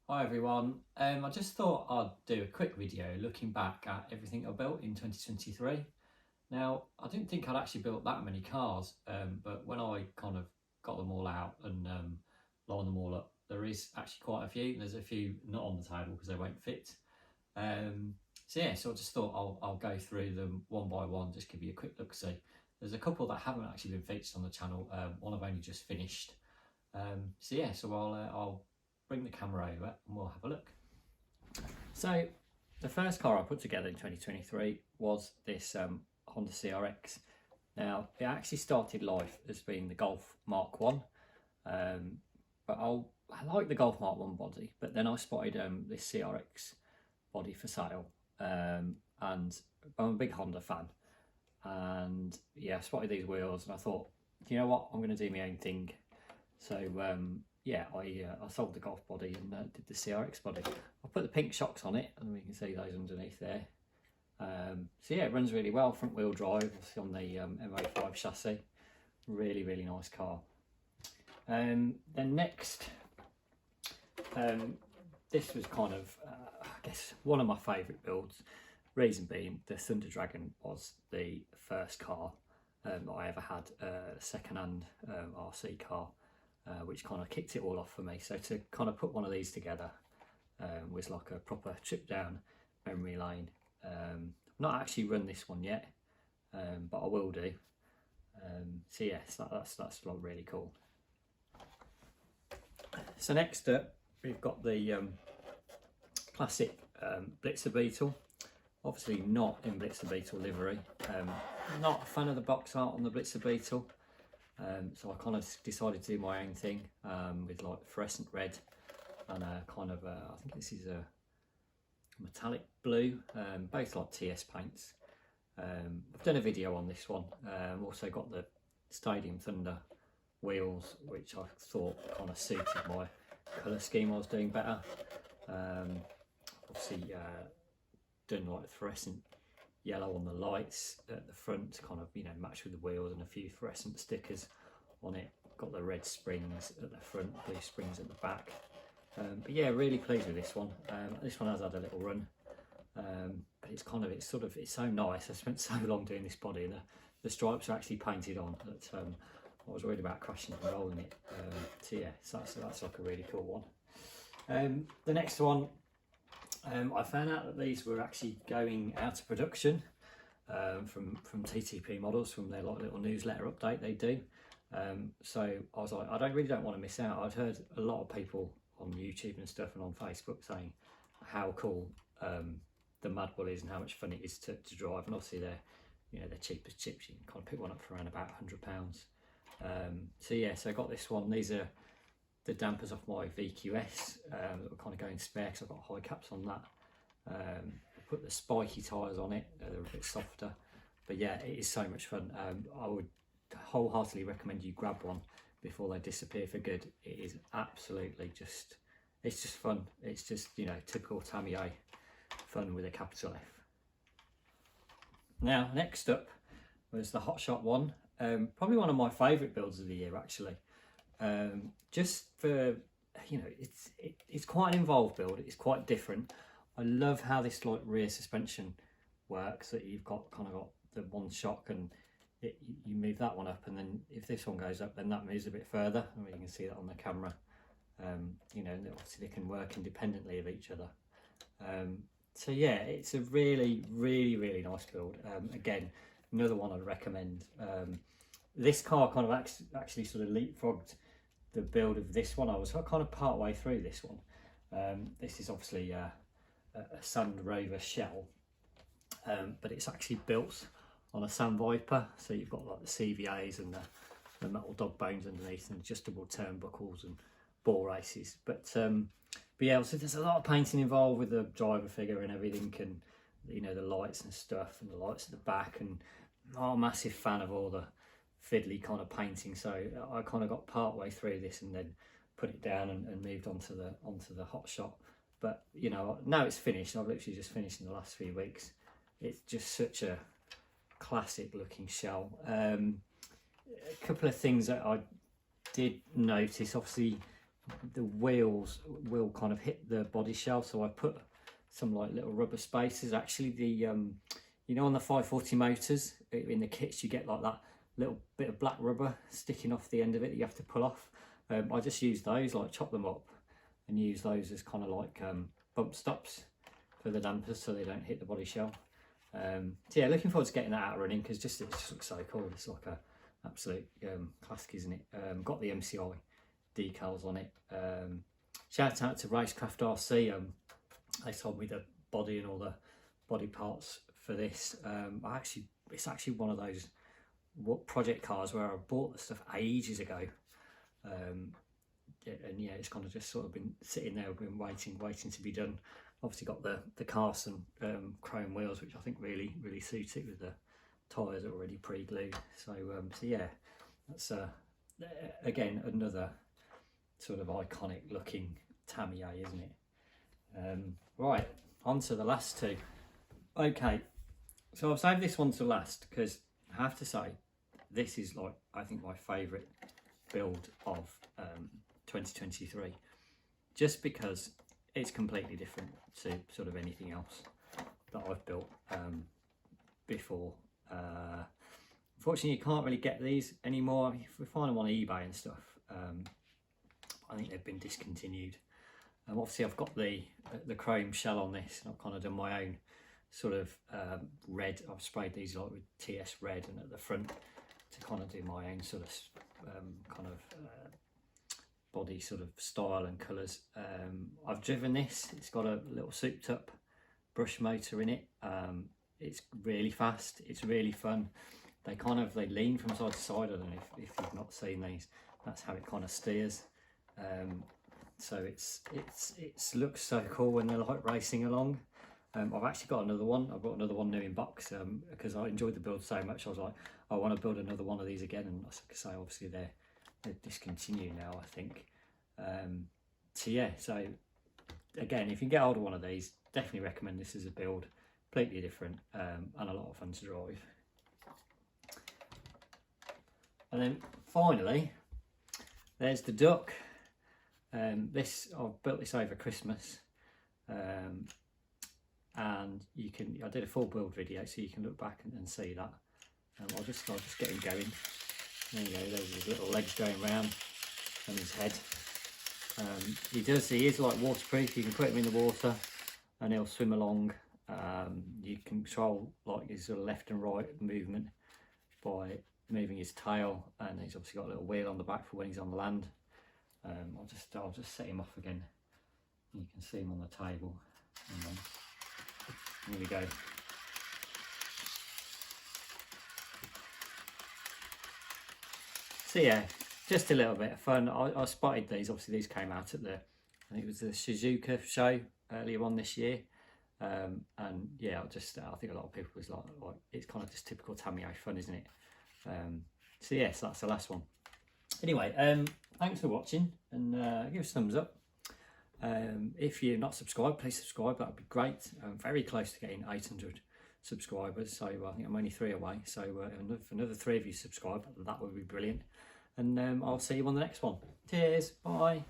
Hi everyone, I just thought I'd do a quick video looking back at everything I built in 2023. Now, I didn't think I'd actually built that many cars, but when I kind of got them all out and lined them all up, there is actually quite a few. There's a few not on the table because they won't fit. So I just thought I'll go through them one by one, just give you a quick look-see. There's a couple that haven't actually been featured on the channel, one I've only just finished. So I'll bring the camera over and we'll have a look. So the first car I put together in 2023 was this Honda CRX. Now it actually started life as being the Golf Mark 1, but I like the Golf Mark 1 body, but then I spotted this CRX body for sale, and I'm a big Honda fan, and yeah, I spotted these wheels and I thought, you know what, I'm going to do my own thing. So I sold the Golf body and did the CRX body. I put the pink shocks on it, and we can see those underneath there. It runs really well, front wheel drive, obviously on the MO5 chassis. Really, really nice car. Then next, this was kind of, I guess, one of my favourite builds. Reason being, the Thunder Dragon was the first car I ever had, a second-hand RC car. Which kind of kicked it all off for me. So to kind of put one of these together was like a proper trip down memory lane. I've not actually run this one yet, but I will do. That's like really cool. So next up, we've got the classic Blitzer Beetle. Obviously not in Blitzer Beetle livery. Not a fan of the box art on the Blitzer Beetle. So I kind of decided to do my own thing with like fluorescent red and a kind of I think this is a metallic blue, both like TS paints. I've done a video on this one. Also got the Stadium Thunder wheels, which I thought kind of suited my colour scheme I was doing better. Obviously done like fluorescent yellow on the lights at the front to kind of, you know, match with the wheels, and a few fluorescent stickers on it. Got the red springs at the front, blue springs at the back. But yeah, really pleased with this one. This one has had a little run, but it's so nice. I spent so long doing this body, and the stripes are actually painted on that I was worried about crashing and rolling it. So that's like a really cool one. The next one, I found out that these were actually going out of production from TTP Models, from their like little newsletter update they do. So I was like, I don't want to miss out. I'd heard a lot of people on YouTube and stuff and on Facebook saying how cool the Mad Bull is and how much fun it is to drive. And obviously they're cheap as chips. You can kind of pick one up for around about £100. So I got this one. These are the dampers off my VQS that were kind of going spare because I've got high caps on that. I put the spiky tyres on it, they're a bit softer, but yeah, it is so much fun. I would wholeheartedly recommend you grab one before they disappear for good. It is absolutely it's just fun. It's just, you know, typical Tamiya fun with a capital F. Now next up was the Hotshot one, probably one of my favourite builds of the year actually. Just for, you know, it's quite an involved build. It's quite different. I love how this like rear suspension works, that you've got the one shock and you move that one up, and then if this one goes up, then that moves a bit further. I mean, you can see that on the camera. You know, obviously they can work independently of each other. It's a really, really, really nice build. Again, another one I'd recommend. This car kind of actually sort of leapfrogged the build of this one. I was kind of part way through this one. This is obviously a Sand Rover shell, but it's actually built on a Sand Viper. So you've got like the CVAs and the metal dog bones underneath, and adjustable turnbuckles and ball races. But yeah, so there's a lot of painting involved with the driver figure and everything, and you know, the lights and stuff, and the lights at the back. And I'm a massive fan of all the fiddly kind of painting, so I kind of got part way through this and then put it down and moved onto the Hotshot. But you know, now it's finished. I've literally just finished in the last few weeks. It's just such a classic looking shell. A couple of things that I did notice, obviously the wheels will kind of hit the body shell, so I put some like little rubber spacers. Actually, the you know, on the 540 motors in the kits you get like that little bit of black rubber sticking off the end of it that you have to pull off. I just use those, like chop them up and use those as kind of like bump stops for the dampers so they don't hit the body shell. So yeah, looking forward to getting that out running, because it just looks so cool. It's like a absolute classic, isn't it? Got the MCI decals on it. Shout out to Racecraft RC. They sold me the body and all the body parts for this. It's actually one of those project cars where I bought the stuff ages ago. And yeah, it's kind of just sort of been sitting there, been waiting to be done. Obviously got the Carson chrome wheels, which I think really suit it, with the tyres already pre-glued. So yeah, that's again another sort of iconic looking Tamiya, isn't it? Right, on to the last two. Okay, so I've saved this one to last because I have to say this is, like, I think my favourite build of 2023, just because it's completely different to sort of anything else that I've built before. Unfortunately, you can't really get these anymore. If we find them on eBay and stuff, I think they've been discontinued. Obviously, I've got the chrome shell on this, and I've kind of done my own sort of red. I've sprayed these like with TS red, and at the front to kind of do my own sort of body sort of style and colours. I've driven this. It's got a little souped up brush motor in it. It's really fast. It's really fun. They lean from side to side. I don't know if you've not seen these. That's how it kind of steers. So it looks so cool when they're like racing along. I've actually got another one. I've got another one new in box because I enjoyed the build so much. I was like, I want to build another one of these again. And like I say, obviously they're discontinued now, I think. So yeah, so again, if you can get hold of one of these, definitely recommend this as a build. Completely different and a lot of fun to drive. And then finally, there's the duck. I've built this over Christmas, and I did a full build video, so you can look back and see that. I'll just get him going. There you go. There's his little legs going round and his head. He is like waterproof. You can put him in the water and he'll swim along. You can control like his sort of left and right movement by moving his tail, and he's obviously got a little wheel on the back for when he's on the land. I'll just set him off again. You can see him on the table. And then, here we go. So yeah, just a little bit of fun. I spotted these. Obviously, these came out at I think it was the Shizuoka show earlier on this year. And yeah, I think a lot of people was like it's kind of just typical Tamiya fun, isn't it? So yes, that's the last one. Anyway, thanks for watching, and give us a thumbs up. If you're not subscribed, please subscribe. That would be great. I'm very close to getting 800 subscribers, so I think I'm only 3 away. So if another 3 of you subscribe, that would be brilliant. And I'll see you on the next one. Cheers, bye.